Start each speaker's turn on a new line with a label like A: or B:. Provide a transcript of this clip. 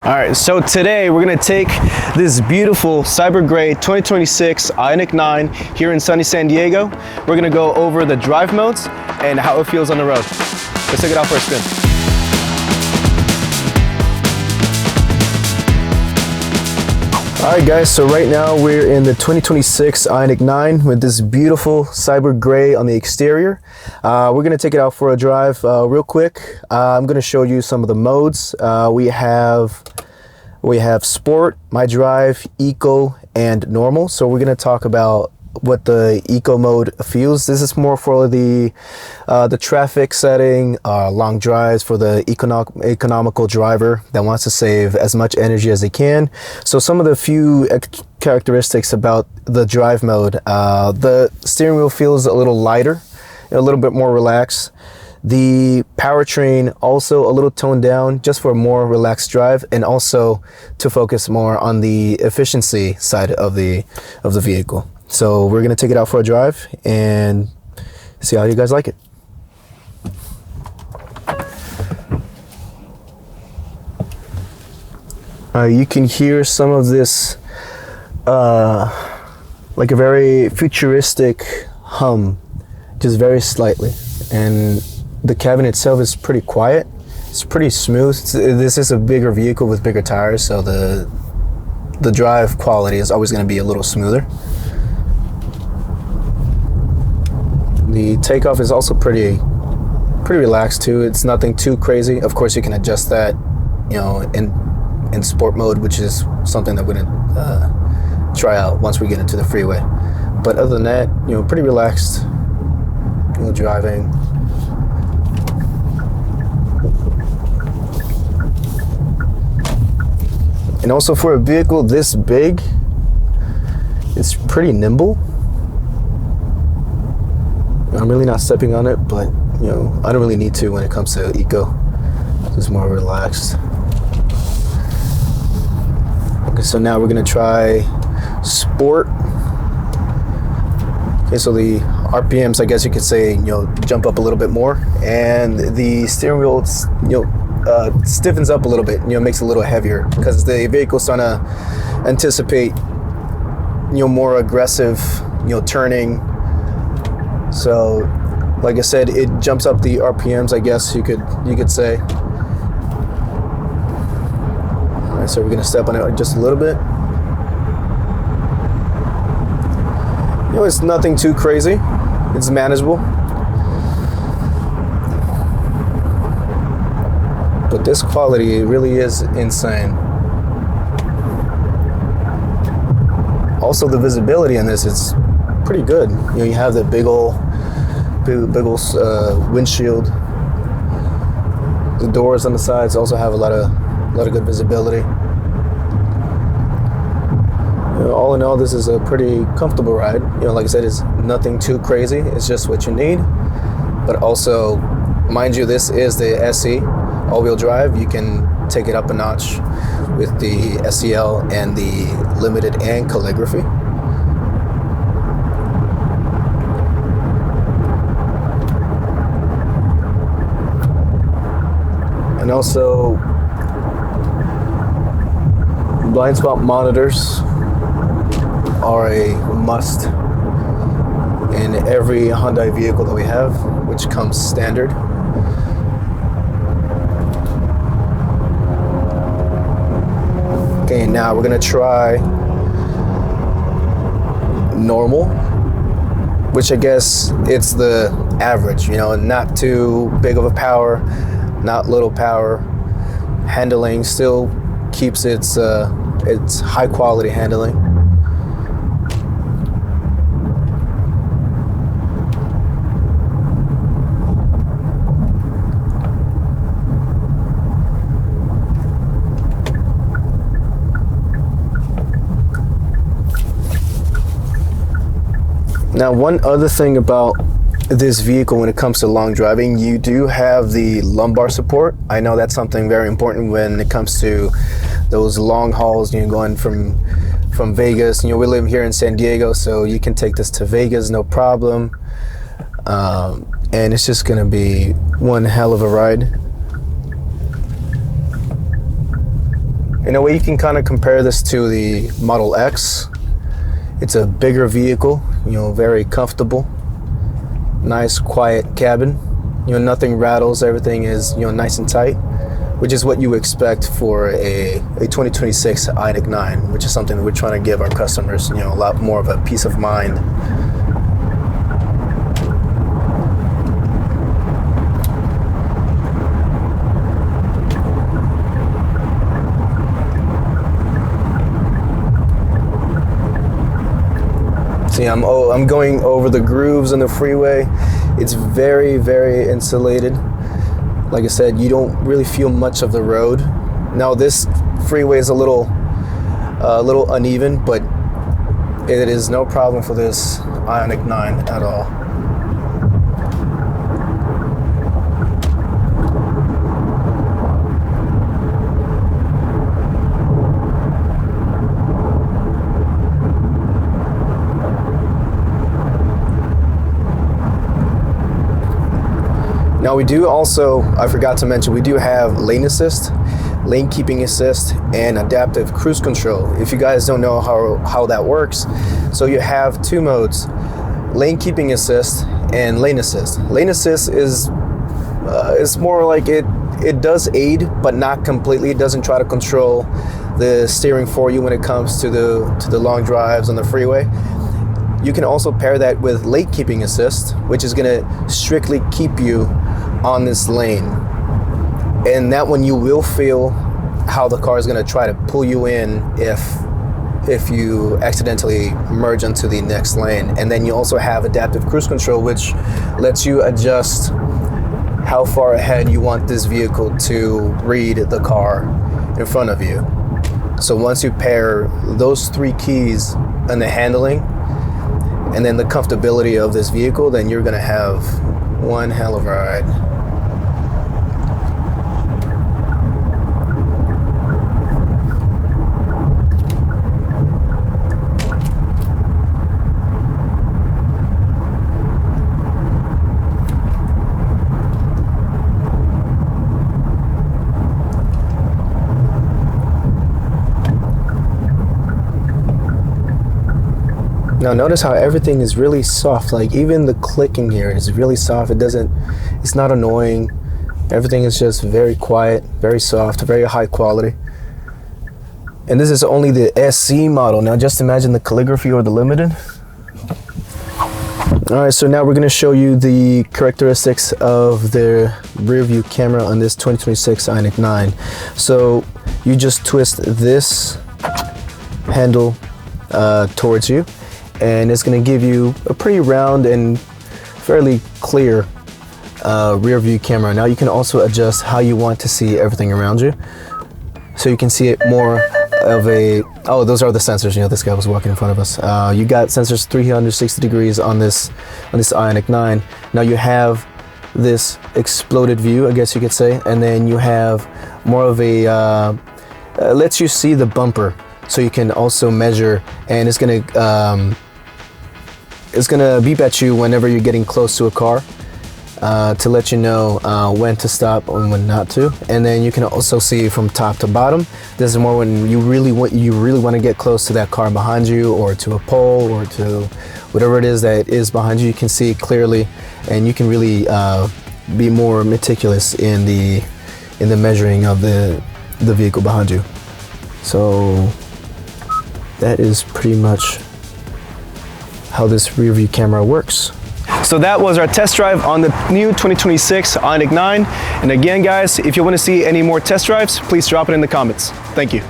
A: All right, so today we're gonna take this beautiful Cyber Gray 2026 Ioniq 9 here in sunny San Diego. We're gonna go over the drive modes and how it feels on the road. Let's take it out for a spin. All right guys, so right now we're in the 2026 Ioniq 9 with this beautiful Cyber Gray on the exterior. We're gonna take it out for a drive real quick. I'm gonna show you some of the modes. We have Sport, My Drive, Eco, and Normal. So we're gonna talk about what the Eco mode feels. This is more for the traffic setting, long drives for the economical driver that wants to save as much energy as they can. So some of the few characteristics about the drive mode: the steering wheel feels a little lighter, a little bit more relaxed. The powertrain also a little toned down just for a more relaxed drive, and also to focus more on the efficiency side of the vehicle. So we're gonna take it out for a drive and see how you guys like it. You can hear some of this like a very futuristic hum, just very slightly. And the cabin itself is pretty quiet. It's pretty smooth. This is a bigger vehicle with bigger tires, so the drive quality is always going to be a little smoother. The takeoff is also pretty relaxed too. It's nothing too crazy. Of course, you can adjust that, you know, in sport mode, which is something that we're gonna try out once we get into the freeway. But other than that, you know, pretty relaxed, you know, driving. And also for a vehicle this big, it's pretty nimble. I'm really not stepping on it, but you know, I don't really need to when it comes to Eco. Just more relaxed. Okay, so now we're gonna try Sport. Okay, so the RPMs, I guess you could say, you know, jump up a little bit more, and the steering wheel, you know, stiffens up a little bit, you know, makes it a little heavier because the vehicle's trying to anticipate, you know, more aggressive, you know, turning. So, like I said, it jumps up the RPMs, I guess you could say. All right, so we're gonna step on it just a little bit. You know, it's nothing too crazy. It's manageable. But this quality really is insane. Also, the visibility in this is pretty good. You know, you have the big ol' windshield. The doors on the sides also have a lot of good visibility. You know, all in all, this is a pretty comfortable ride. You know, like I said, it's nothing too crazy. It's just what you need. But also, mind you, this is the SE all-wheel drive. You can take it up a notch with the SEL and the limited and calligraphy. And also, blind spot monitors are a must in every Hyundai vehicle that we have, which comes standard. Okay, now we're gonna try Normal, which I guess it's the average, you know, not too big of a power, not little power. Handling still keeps its high quality handling. Now, one other thing about this vehicle when it comes to long driving, you do have the lumbar support. I know that's something very important when it comes to those long hauls, you know, going from Vegas. You know, we live here in San Diego, so you can take this to Vegas, no problem. And it's just gonna be one hell of a ride. In a way, you can kind of compare this to the Model X. It's a bigger vehicle, you know, very comfortable, nice quiet cabin. You know, nothing rattles, everything is, you know, nice and tight, which is what you expect for a 2026 Ioniq 9, which is something that we're trying to give our customers, you know, a lot more of a peace of mind. See, I'm going over the grooves on the freeway. It's very, very insulated. Like I said, you don't really feel much of the road. Now this freeway is a little uneven, but it is no problem for this Ioniq 9 at all. Now we do also, I forgot to mention, we do have lane assist, lane keeping assist, and adaptive cruise control. If you guys don't know how that works, so you have two modes, lane keeping assist and lane assist. Lane assist is more like it does aid, but not completely. It doesn't try to control the steering for you when it comes to the long drives on the freeway. You can also pair that with lane keeping assist, which is gonna strictly keep you on this lane. And that one you will feel how the car is gonna try to pull you in if you accidentally merge into the next lane. And then you also have adaptive cruise control, which lets you adjust how far ahead you want this vehicle to read the car in front of you. So once you pair those three keys and the handling, and then the comfortability of this vehicle, then you're gonna have one hell of a ride. Now notice how everything is really soft, like even the clicking here is really soft. It's not annoying. Everything is just very quiet, very soft, very high quality. And this is only the SC model. Now just imagine the calligraphy or the limited. All right, so now we're gonna show you the characteristics of the rear view camera on this 2026 Ioniq 9. So you just twist this handle towards you, and it's going to give you a pretty round and fairly clear rear view camera. Now you can also adjust how you want to see everything around you. So you can see it more of a, oh, those are the sensors. You know, this guy was walking in front of us. You got sensors 360 degrees on this Ioniq 9. Now you have this exploded view, I guess you could say, and then you have more of a, lets you see the bumper. So you can also measure, and it's gonna beep at you whenever you're getting close to a car to let you know when to stop and when not to. And then you can also see from top to bottom. This is more when you really want to get close to that car behind you, or to a pole, or to whatever it is that is behind you. You can see clearly, and you can really be more meticulous in the measuring of the vehicle behind you. So that is pretty much how this rear view camera works. So that was our test drive on the new 2026 Ioniq 9. And again, guys, if you want to see any more test drives, please drop it in the comments. Thank you.